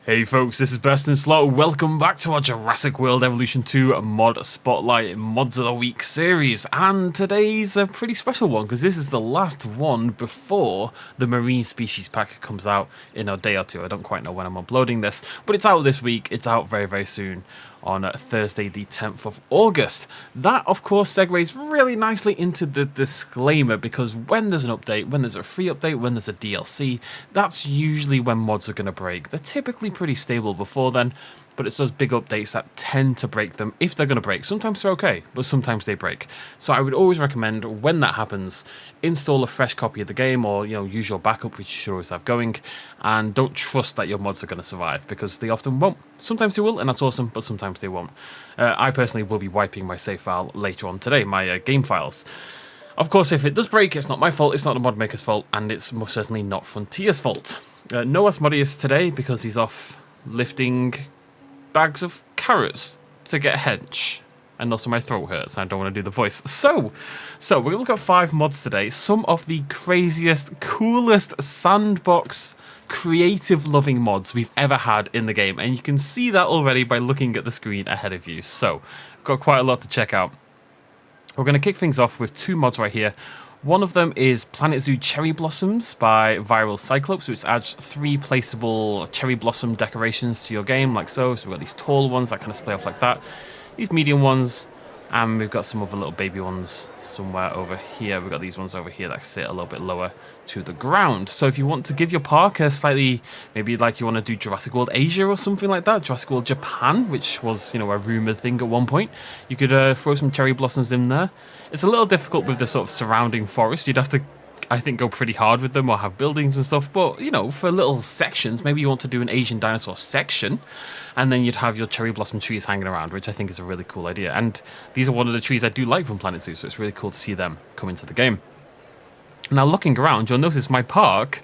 Hey folks, this is BestInSlot. Welcome back to our Jurassic World Evolution 2 Mod Spotlight Mods of the Week series. And today's a pretty special one because this is the last one before the Marine Species Pack comes out in a day or two. I don't quite know when I'm uploading this, but it's out this week. It's out very, very soon on Thursday the 10th of August. That, of course, segues really nicely into the disclaimer because when there's an update, when there's a free update, when there's a DLC, that's usually when mods are going to break. They're typically pretty stable before then, but it's those big updates that tend to break them if they're going to break. Sometimes they're okay, but sometimes they break. So I would always recommend when that happens, install a fresh copy of the game or, use your backup, which you should always have going, and don't trust that your mods are going to survive because they often won't. Sometimes they will, and that's awesome, but sometimes they won't. I personally will be wiping my save file later on today, my game files. Of course, if it does break, it's not my fault, it's not the mod maker's fault, and it's most certainly not Frontier's fault. No Asmodeus today because he's off lifting bags of carrots to get hench. And also my throat hurts, and I don't want to do the voice. So we're going to look at 5 mods today. Some of the craziest, coolest sandbox, creative-loving mods we've ever had in the game. And you can see that already by looking at the screen ahead of you. So, got quite a lot to check out. We're going to kick things off with 2 mods right here. One of them is Planet Zoo Cherry Blossoms by Viral Cyclops, which adds 3 placeable cherry blossom decorations to your game, like so. So we've got these tall ones that kind of splay off like that, these medium ones, and we've got some other little baby ones somewhere over here. We've got these ones over here that sit a little bit lower to the ground. So if you want to give your park a slightly, maybe like you want to do Jurassic World Asia or something like that, Jurassic World Japan, which was, a rumoured thing at one point, you could throw some cherry blossoms in there. It's a little difficult with the sort of surrounding forest. You'd have to, I think, go pretty hard with them or have buildings and stuff. But, for little sections, maybe you want to do an Asian dinosaur section, and then you'd have your cherry blossom trees hanging around, which I think is a really cool idea. And these are one of the trees I do like from Planet Zoo, so it's really cool to see them come into the game. Now, looking around, you'll notice my park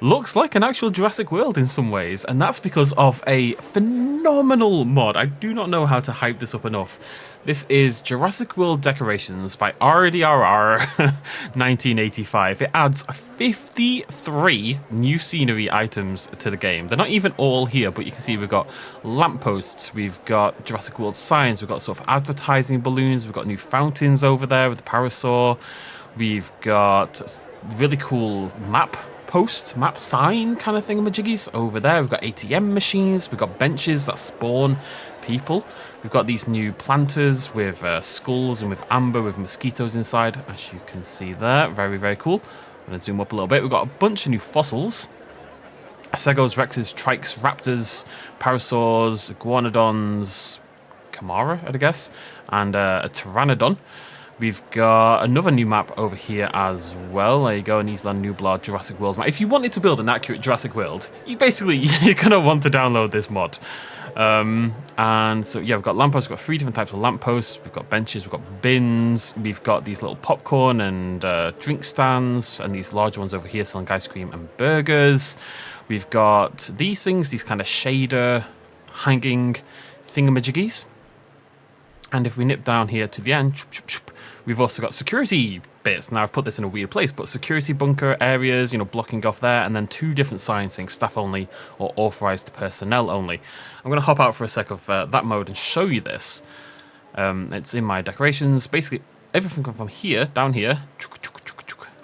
looks like an actual Jurassic World in some ways, and that's because of a phenomenal mod. I do not know how to hype this up enough. This is Jurassic World Decorations by RDRR 1985. It adds 53 new scenery items to the game. They're not even all here, but you can see we've got lampposts, we've got Jurassic World signs, we've got sort of advertising balloons, we've got new fountains over there with the parasaur, we've got really cool map sign kind of thingamajiggies over there. We've got ATM machines, we've got benches that spawn people. We've got these new planters with skulls and with amber with mosquitoes inside, as you can see there. Very, very cool. I'm going to zoom up a little bit. We've got a bunch of new fossils. Segos, Rexes, Trikes, Raptors, Parasaurs, Iguanodons, Camara, I guess, and a Pteranodon. We've got another new map over here as well. There you go, an Isla Nublar Jurassic World map. If you wanted to build an accurate Jurassic World, you're going to want to download this mod. And so, yeah, we've got lampposts. We've got 3 different types of lampposts. We've got benches. We've got bins. We've got these little popcorn and drink stands, and these large ones over here selling ice cream and burgers. We've got these things, these kind of shader hanging thingamajiggies. And if we nip down here to the end, we've also got security bits. Now, I've put this in a weird place, but security bunker areas, blocking off there, and then 2 different signs saying staff only or authorized personnel only. I'm going to hop out for a sec of that mode and show you this. It's in my decorations. Basically, everything from here, down here,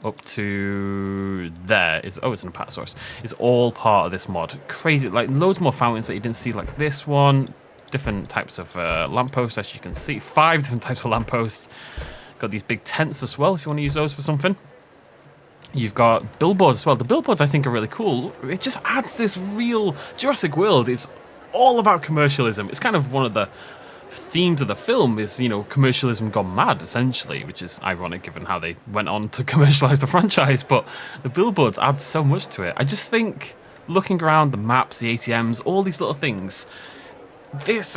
up to there is, it's an Apatosaurus, is all part of this mod. Crazy, like loads more fountains that you didn't see, like this one. Different types of lampposts, as you can see. 5 different types of lampposts. Got these big tents as well, if you want to use those for something. You've got billboards as well. The billboards, I think, are really cool. It just adds this real Jurassic World. It's all about commercialism. It's kind of one of the themes of the film is, commercialism gone mad, essentially, which is ironic given how they went on to commercialize the franchise. But the billboards add so much to it. I just think, looking around the maps, the ATMs, all these little things,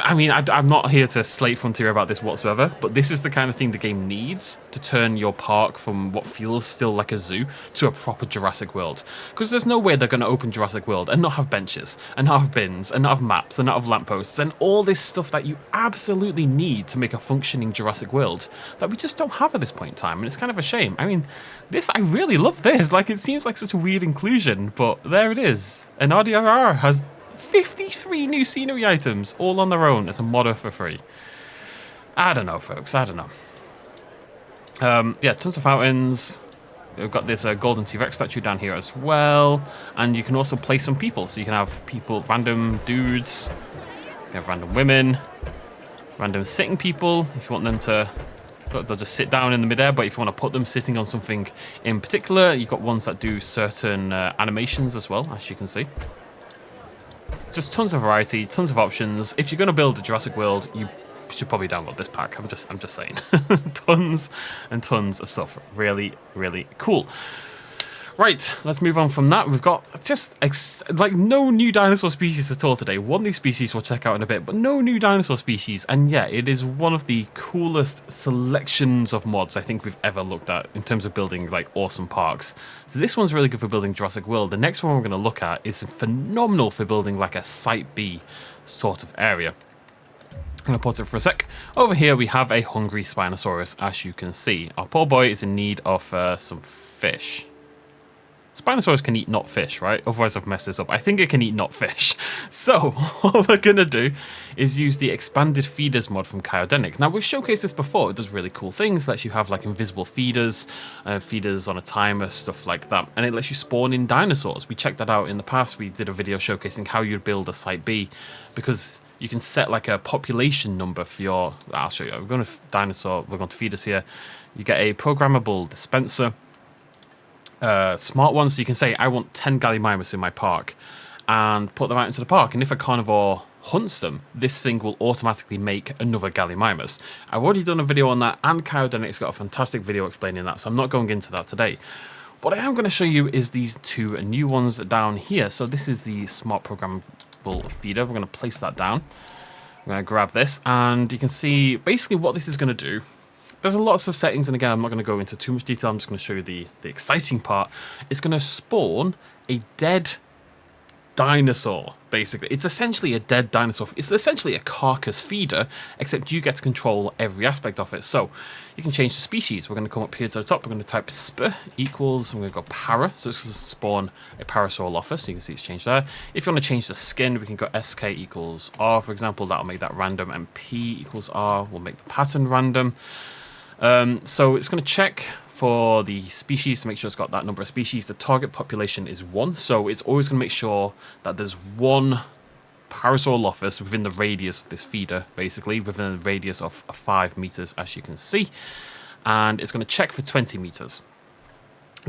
I'm not here to slate Frontier about this whatsoever, but this is the kind of thing the game needs to turn your park from what feels still like a zoo to a proper Jurassic World. Because there's no way they're going to open Jurassic World and not have benches, and not have bins, and not have maps, and not have lampposts, and all this stuff that you absolutely need to make a functioning Jurassic World that we just don't have at this point in time, and it's kind of a shame. I really love this. Like, it seems like such a weird inclusion, but there it is. And RDRR has 53 new scenery items, all on their own as a modder for free. I don't know, folks. I don't know. Yeah, tons of fountains. We've got this golden T-Rex statue down here as well. And you can also place some people. So you can have people, random dudes. You have random women. Random sitting people. If you want them to... They'll just sit down in the midair. But if you want to put them sitting on something in particular, you've got ones that do certain animations as well, as you can see. Just tons of variety, tons of options. If you're going to build a Jurassic World, you should probably download this pack. I'm just saying. Tons and tons of stuff. Really, really cool. Right, let's move on from that. We've got just like no new dinosaur species at all today. One new species we'll check out in a bit, but no new dinosaur species. And yeah, it is one of the coolest selections of mods I think we've ever looked at in terms of building like awesome parks. So this one's really good for building Jurassic World. The next one we're going to look at is phenomenal for building like a Site B sort of area. I'm going to pause it for a sec. Over here we have a hungry Spinosaurus, as you can see. Our poor boy is in need of some fish. Spinosaurus can eat not fish, right? Otherwise I've messed this up. I think it can eat not fish. So what we're going to do is use the expanded feeders mod from Cryogenic. Now we've showcased this before. It does really cool things. It lets you have like invisible feeders, feeders on a timer, stuff like that. And it lets you spawn in dinosaurs. We checked that out in the past. We did a video showcasing how you'd build a Site B because you can set like a population number for your... I'll show you. We're going to dinosaur. We're going to feeders here. You get a programmable dispenser. Smart ones, so you can say I want 10 Gallimimus in my park and put them out into the park, and if a carnivore hunts them, this thing will automatically make another Gallimimus. I've already done a video on that, and Cryogenic's got a fantastic video explaining that, so I'm not going into that today. What I am going to show you is these two new ones down here. So this is the smart programmable feeder. We're going to place that down. I'm going to grab this, and you can see basically what this is going to do. There's lots of settings, and again, I'm not going to go into too much detail. I'm just going to show you the exciting part. It's going to spawn a dead dinosaur, basically. It's essentially a dead dinosaur. It's essentially a carcass feeder, except you get to control every aspect of it. So you can change the species. We're going to come up here to the top. We're going to type sp equals, I'm going to go para. So it's going to spawn a Parasaurolophus. So you can see it's changed there. If you want to change the skin, we can go sk equals r, for example. That'll make that random, and p equals r will make the pattern random. So it's going to check for the species to make sure it's got that number of species. The target population is 1, so it's always going to make sure that there's one Parasaurolophus within the radius of this feeder, basically, within a radius of 5 meters, as you can see. And it's going to check for 20 meters.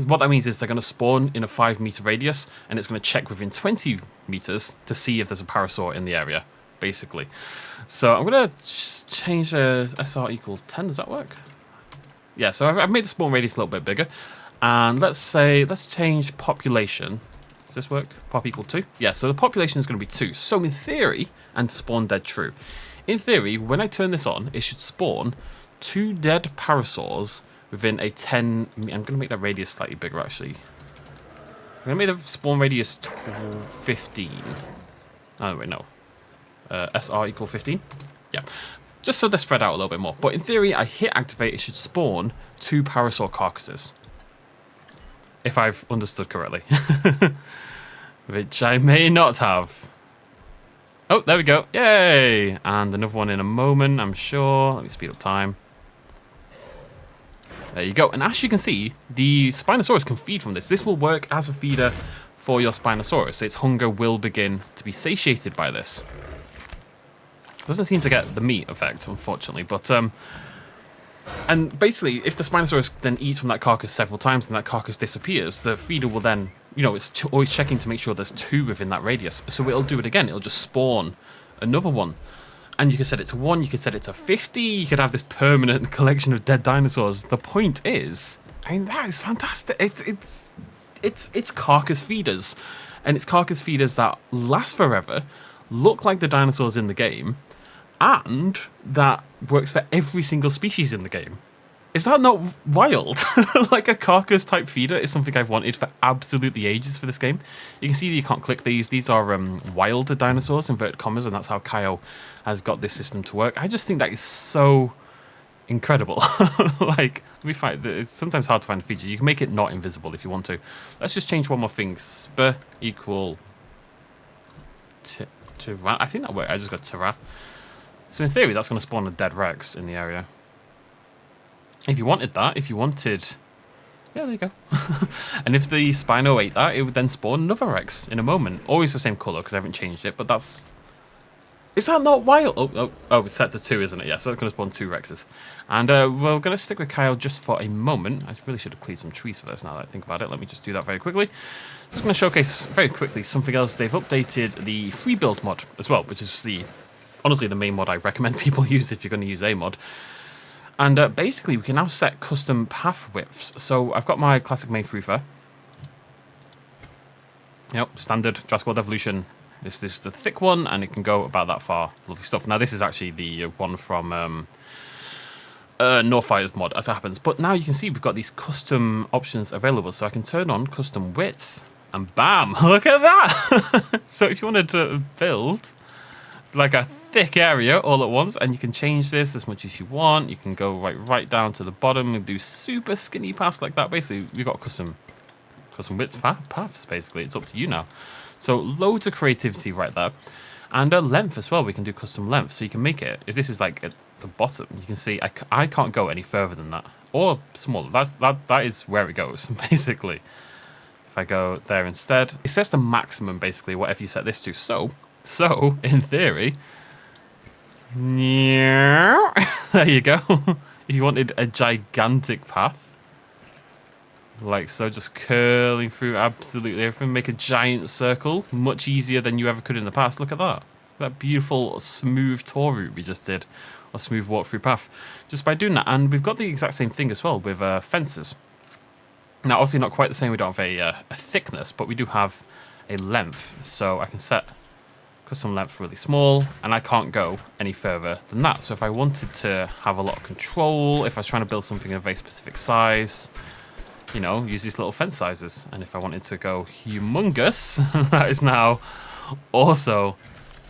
What that means is they're going to spawn in a 5-meter radius, and it's going to check within 20 meters to see if there's a Parasaur in the area, basically. So I'm going to change SR equal 10. Does that work? Yeah, so I've made the spawn radius a little bit bigger. And let's change population. Does this work? Pop equal 2? Yeah, so the population is going to be 2. So in theory, and spawn dead true. In theory, when I turn this on, it should spawn 2 dead parasaurs within a 10... I'm going to make that radius slightly bigger, actually. I'm going to make the spawn radius 15. Oh, wait, no. SR equal 15? Yeah. Just so they're spread out a little bit more. But in theory, I hit activate, it should spawn 2 Parasaur carcasses. If I've understood correctly. Which I may not have. Oh, there we go. Yay! And another one in a moment, I'm sure. Let me speed up time. There you go. And as you can see, the Spinosaurus can feed from this. This will work as a feeder for your Spinosaurus. Its hunger will begin to be satiated by this. Doesn't seem to get the meat effect, unfortunately, but and basically, if the Spinosaurus then eats from that carcass several times and that carcass disappears, the feeder will then, you know, it's always checking to make sure there's 2 within that radius, so it'll do it again. It'll just spawn another one, and you can set it to 1, you can set it to 50, you could have this permanent collection of dead dinosaurs. The point is, I mean, that is fantastic. It's carcass feeders, and it's carcass feeders that last forever, look like the dinosaurs in the game, and that works for every single species in the game. Is that not wild? Like a carcass type feeder is something I've wanted for absolutely ages for this game. You can see that you can't click these. These are wild dinosaurs, inverted commas, and that's how Kyle has got this system to work. I just think that is so incredible. Like, we find that it's sometimes hard to find a feature. You can make it not invisible if you want to. Let's just change one more thing. Sp equal I think that worked. I just got Terra. So in theory, that's going to spawn a dead Rex in the area. If you wanted that, yeah, there you go. And if the Spino ate that, it would then spawn another Rex in a moment. Always the same colour because I haven't changed it, but that's... Is that not wild? Oh, it's set to 2, isn't it? Yeah, so it's going to spawn 2 Rexes. And we're going to stick with Kyle just for a moment. I really should have cleared some trees for this now that I think about it. Let me just do that very quickly. Just going to showcase very quickly something else. They've updated the free build mod as well, which is honestly the main mod I recommend people use if you're going to use a mod. And basically, we can now set custom path widths. So I've got my classic main throughfare. Yep, standard Jurassic World Evolution. This is the thick one, and it can go about that far. Lovely stuff. Now, this is actually the one from Northfire's mod, as it happens. But now you can see we've got these custom options available. So I can turn on custom width, and bam, look at that. So if you wanted to build like a thick area all at once, and you can change this as much as you want. You can go right down to the bottom and do super skinny paths like that. Basically, we've got custom width paths, basically. It's up to you now. So loads of creativity right there. And length as well. We can do custom length. So you can make it, if this is like at the bottom, you can see I can't go any further than that. Or smaller. That is where it goes, basically. If I go there instead, it sets the maximum, basically, whatever you set this to. So in theory, there you go. If you wanted a gigantic path, like so, just curling through absolutely everything, make a giant circle, much easier than you ever could in the past. Look at that. That beautiful smooth tour route we just did, or smooth walk-through path, just by doing that. And we've got the exact same thing as well with fences. Now, obviously not quite the same, we don't have a thickness, but we do have a length. So I can set custom length really small, and I can't go any further than that. So if I wanted to have a lot of control, if I was trying to build something in a very specific size, you know, use these little fence sizes. And if I wanted to go humongous, that is now also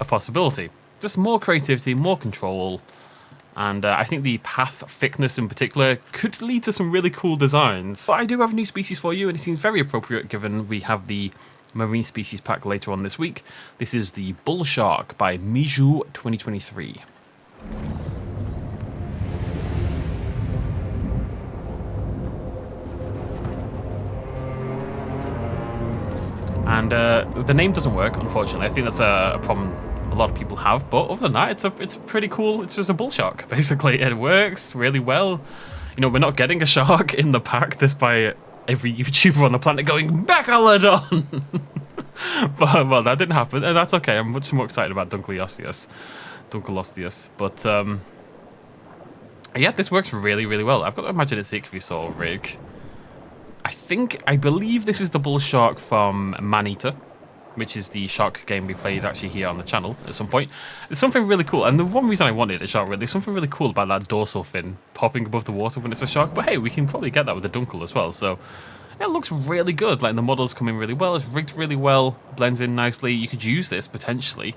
a possibility. Just more creativity, more control. And I think the path thickness in particular could lead to some really cool designs. But I do have a new species for you, and it seems very appropriate given we have the marine species pack later on this week. This is the bull shark by Miju 2023. And the name doesn't work, unfortunately. I think that's a problem a lot of people have. But other than that, it's pretty cool. It's just a bull shark, basically. It works really well. You know, we're not getting a shark in the pack, despite every YouTuber on the planet going, Megalodon! But, well, that didn't happen, and that's okay. I'm much more excited about Dunkleosteus. But, yeah, this works really, really well. I've got to imagine it's the Ichthyosaur rig. I believe this is the bull shark from Man-Eater, which is the shark game we played actually here on the channel at some point. There's something really cool, and the one reason I wanted a shark, there's something really cool about that dorsal fin popping above the water when it's a shark, but hey, we can probably get that with the Dunkel as well, so it looks really good. Like, the model's coming really well, it's rigged really well, blends in nicely. You could use this potentially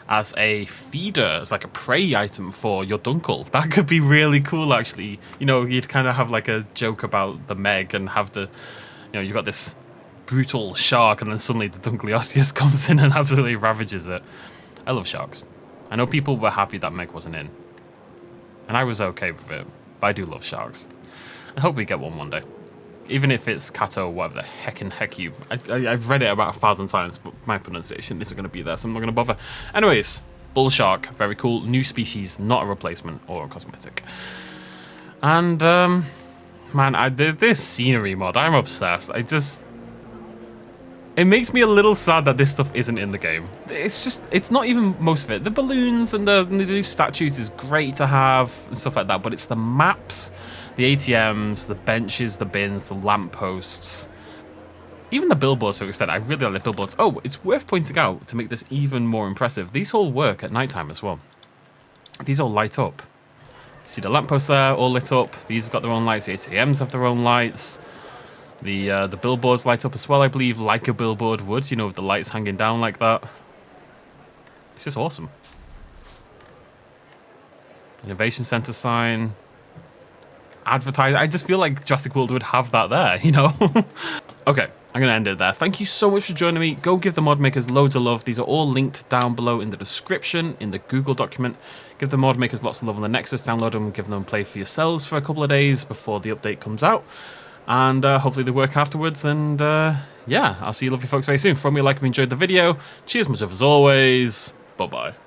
as a feeder, as like a prey item for your Dunkel. That could be really cool, actually. You know, you'd kind of have like a joke about the Meg and have the, you know, you've got this brutal shark and then suddenly the Dunkleosteus comes in and absolutely ravages it. I love sharks. I know people were happy that Meg wasn't in, and I was okay with it, but I do love sharks. I hope we get one day. Even if it's Kato, whatever the heck you... I've read it about 1,000 times, but my pronunciation isn't going to be there, so I'm not going to bother. Anyways, bull shark, very cool. New species, not a replacement or a cosmetic. And, man, this scenery mod, I'm obsessed. It makes me a little sad that this stuff isn't in the game. It's not even most of it. The balloons and the new statues is great to have and stuff like that, but it's the maps, the ATMs, the benches, the bins, the lampposts, even the billboards to an extent. I really like the billboards. Oh, it's worth pointing out to make this even more impressive. These all work at nighttime as well. These all light up. See the lampposts there, all lit up. These have got their own lights. The ATMs have their own lights. The billboards light up as well, I believe, like a billboard would, you know, with the lights hanging down like that. It's just awesome. Innovation Center sign. Advertise. I just feel like Jurassic World would have that there, you know? Okay, I'm going to end it there. Thank you so much for joining me. Go give the mod makers loads of love. These are all linked down below in the description, in the Google document. Give the mod makers lots of love on the Nexus. Download them, give them a play for yourselves for a couple of days before the update comes out. And hopefully they work afterwards. And yeah, I'll see you lovely folks very soon. Throw me a like if you enjoyed the video. Cheers much as always. Bye-bye.